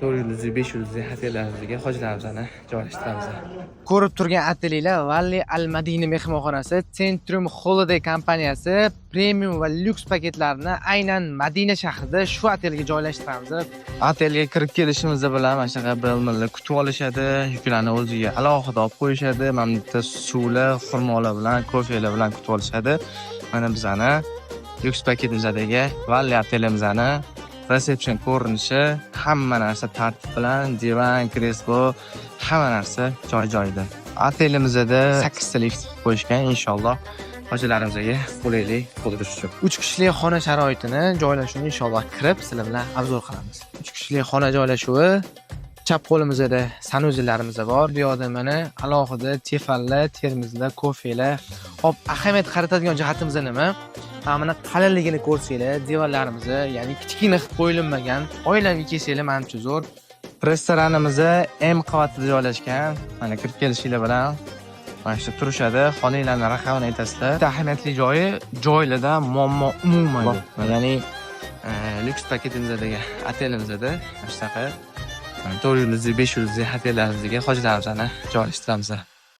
4 yulduzli, 5 yulduzli otellarimizga hojilarimizni joylashtiramiz. Ko'rib turgan otellar Valley Al Madina mehmonxonasi Centrum Holiday kompaniyasi premium va lyuks paketlarini aynan Madina shahrida shu otelga joylashtiramiz. Otelga kirib kelishimiz bilan mana shunaqa bilminlar kutib olishadi, yuklarni o'ziga alohida olib qo'yishadi. Mana bu yerda suvlar, xurmolar bilan, kofelar bilan kutib olishadi. Mana bizani lyuks paketimizdagi Valley otelimizni resepsiyon ko'rinishi, hamma narsa tartib bilan, divan, kreslo, hamma narsa joy-joyida. Otelimizda 8 ta lift qo'yishgan, inshaalloh hojilarimizga qulaylik bo'lishi uchun. 3 kishilik xona sharoitini joylashuvini inshaalloh kirib, sizlar bilan obzor qilamiz. 3 kishilik xona joylashuvi chap qo'limizda sanuzellarimiz bor. Bu yerda mana alohida tefallar, termizlar, kofelar. Hop, ahamiyat qaratadigan jihatimiz nima? Mana qalinligini ko'rsanglar, devorlarimiz, ya'ni kichkina qilib qo'yilmagan, oilaviy kelsanglar menimcha zo'r. Restoranimiz M qavatida joylashgan. Mana kirib kelishinglar bilan mana shu turishadi. Xonanglarning raqamini aytasizlar. Ahamiyatli joyi joylarda muammo umuman yo'q. Ya'ni lyuks paketimizdagi otelimizda shunaqa 4 yulduzli, 5 yulduzli otellarimizga hojilarimizni joylashtiramiz.